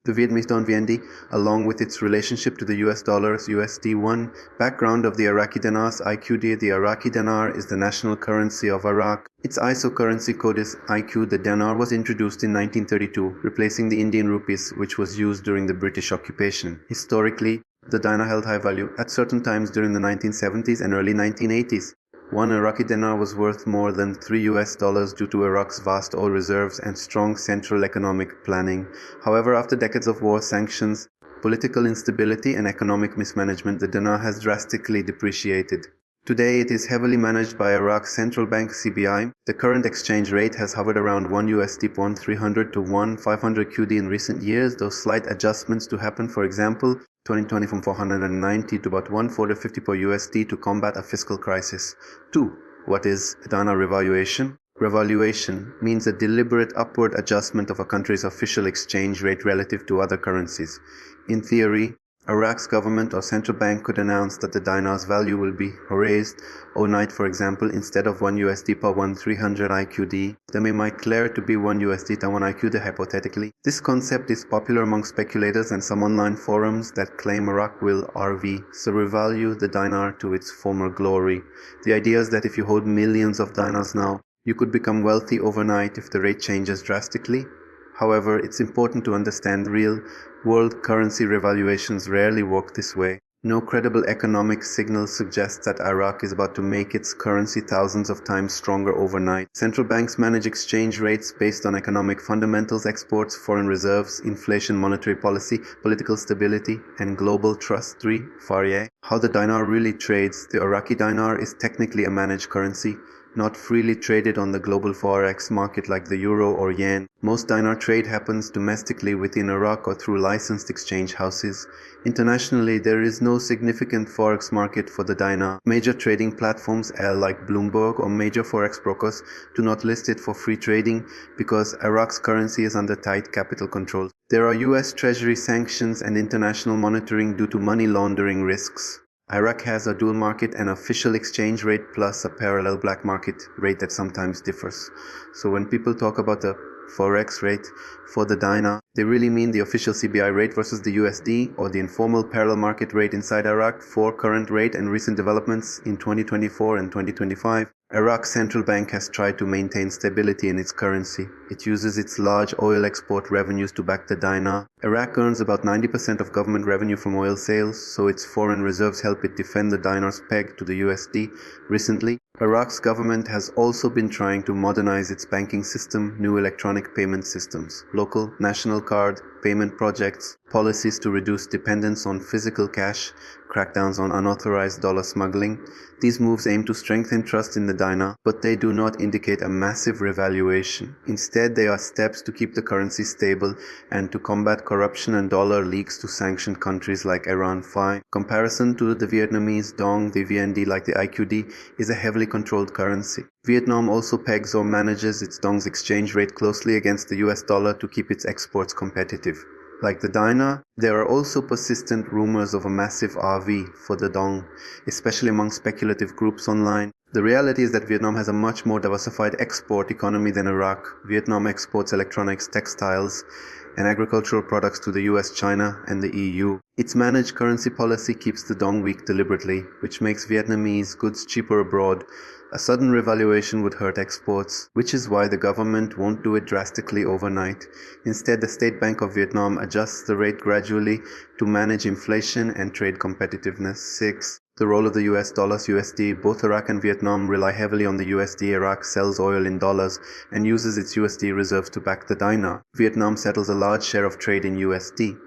The Vietnamese dong VND, along with its relationship to the US dollars USD1. Background of the Iraqi dinars IQD. The Iraqi dinar is the national currency of Iraq. Its ISO currency code is IQ. The dinar was introduced in 1932, replacing the Indian rupees, which was used during the British occupation. Historically, the dinar held high value at certain times during the 1970s and early 1980s. One Iraqi dinar was worth more than $3 due to Iraq's vast oil reserves and strong central economic planning. However, after decades of war, sanctions, political instability, and economic mismanagement, the dinar has drastically depreciated. Today, it is heavily managed by Iraq's central bank CBI. The current exchange rate has hovered around $1 300 to 500 QD in recent years, though slight adjustments to happen. For example, 2020 from 490 to about 1,450 per USD to combat a fiscal crisis. 2. What is dinar revaluation? Revaluation means a deliberate upward adjustment of a country's official exchange rate relative to other currencies. In theory, Iraq's government or central bank could announce that the dinar's value will be raised overnight. For example, instead of $1 per 1,300 IQD, they might declare it to be $1 per 1 IQD hypothetically. This concept is popular among speculators and some online forums that claim Iraq will so revalue the dinar to its former glory. The idea is that if you hold millions of dinars now, you could become wealthy overnight if the rate changes drastically. However, it's important to understand real-world currency revaluations rarely work this way. No credible economic signal suggests that Iraq is about to make its currency thousands of times stronger overnight. Central banks manage exchange rates based on economic fundamentals, exports, foreign reserves, inflation, monetary policy, political stability, and global trust. 3. How the dinar really trades. The Iraqi dinar is technically a managed currency, not freely traded on the global forex market like the euro or yen. Most dinar trade happens domestically within Iraq or through licensed exchange houses. Internationally, there is no significant forex market for the dinar. Major trading platforms like Bloomberg or major forex brokers do not list it for free trading because Iraq's currency is under tight capital controls. There are US Treasury sanctions and international monitoring due to money laundering risks. Iraq has a dual market, an official exchange rate plus a parallel black market rate that sometimes differs. So when people talk about the forex rate for the dinar, they really mean the official CBI rate versus the USD or the informal parallel market rate inside Iraq for current rate and recent developments in 2024 and 2025. Iraq's central bank has tried to maintain stability in its currency. It uses its large oil export revenues to back the dinar. Iraq earns about 90% of government revenue from oil sales, so its foreign reserves help it defend the dinar's peg to the USD. Recently, Iraq's government has also been trying to modernize its banking system, new electronic payment systems, local national card payment projects, policies to reduce dependence on physical cash, crackdowns on unauthorized dollar smuggling. These moves aim to strengthen trust in the dinar, but they do not indicate a massive revaluation. Instead, they are steps to keep the currency stable and to combat corruption and dollar leaks to sanctioned countries like Iran. 5. Comparison to the Vietnamese dong, the VND like the IQD, is a heavily controlled currency. Vietnam also pegs or manages its dong's exchange rate closely against the US dollar to keep its exports competitive. Like the dinar, there are also persistent rumors of a massive RV for the dong, especially among speculative groups online. The reality is that Vietnam has a much more diversified export economy than Iraq. Vietnam exports electronics, textiles, and agricultural products to the US, China, and the EU. Its managed currency policy keeps the dong weak deliberately, which makes Vietnamese goods cheaper abroad. A sudden revaluation would hurt exports, which is why the government won't do it drastically overnight. Instead, the State Bank of Vietnam adjusts the rate gradually to manage inflation and trade competitiveness. 6. The role of the US dollars USD. Both Iraq and Vietnam rely heavily on the USD. Iraq sells oil in dollars and uses its USD reserves to back the dinar. Vietnam settles a large share of trade in USD.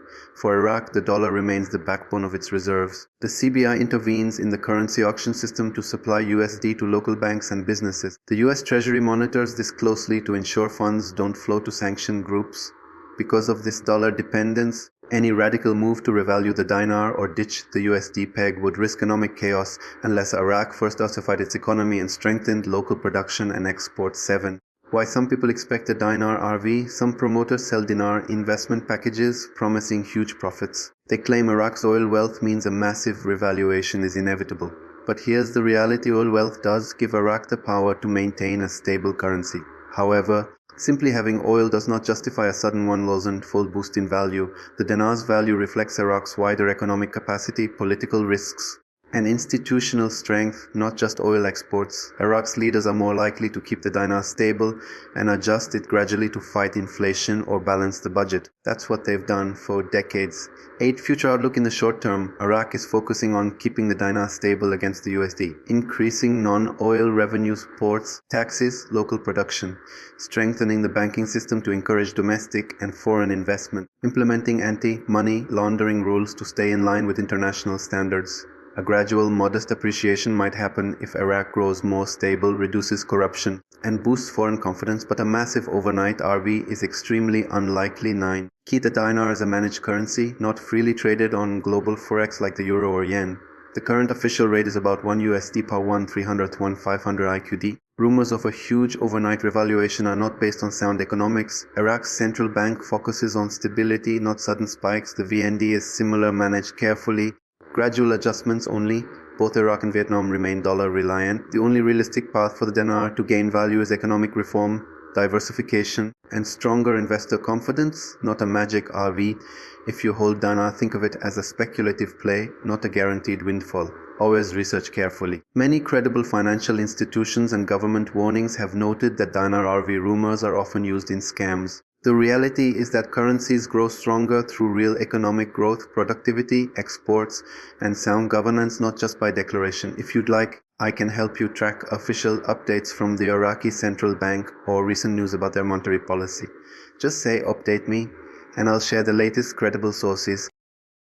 For Iraq, the dollar remains the backbone of its reserves. The CBI intervenes in the currency auction system to supply USD to local banks and businesses. The US Treasury monitors this closely to ensure funds don't flow to sanctioned groups. Because of this dollar dependence, any radical move to revalue the dinar or ditch the USD peg would risk economic chaos unless Iraq first diversified its economy and strengthened local production and exports. 7. Why some people expect a dinar RV. Some promoters sell dinar investment packages promising huge profits. They claim Iraq's oil wealth means a massive revaluation is inevitable. But here's the reality: oil wealth does give Iraq the power to maintain a stable currency. However, Simply having oil does not justify a sudden 1,000-fold boost in value. The dinar's value reflects Iraq's wider economic capacity, political risks, and institutional strength, not just oil exports. Iraq's leaders are more likely to keep the dinar stable and adjust it gradually to fight inflation or balance the budget. That's what they've done for decades. 8. Future outlook in the short term. Iraq is focusing on keeping the dinar stable against the USD, increasing non-oil revenue supports, taxes, local production, strengthening the banking system to encourage domestic and foreign investment, implementing anti-money laundering rules to stay in line with international standards. A gradual, modest appreciation might happen if Iraq grows more stable, reduces corruption, and boosts foreign confidence, but a massive overnight RV is extremely unlikely. 9. Keep the dinar as a managed currency, not freely traded on global forex like the euro or yen. The current official rate is about 1 USD per 1 300 to 1 500 IQD. Rumors of a huge overnight revaluation are not based on sound economics. Iraq's central bank focuses on stability, not sudden spikes. The VND is similar, managed carefully. Gradual adjustments only. Both Iraq and Vietnam remain dollar reliant. The only realistic path for the dinar to gain value is economic reform, diversification, and stronger investor confidence, not a magic RV. If you hold dinar, think of it as a speculative play, not a guaranteed windfall. Always research carefully. Many credible financial institutions and government warnings have noted that dinar RV rumors are often used in scams. The reality is that currencies grow stronger through real economic growth, productivity, exports, and sound governance, not just by declaration. If you'd like, I can help you track official updates from the Iraqi central bank or recent news about their monetary policy. Just say, update me, and I'll share the latest credible sources.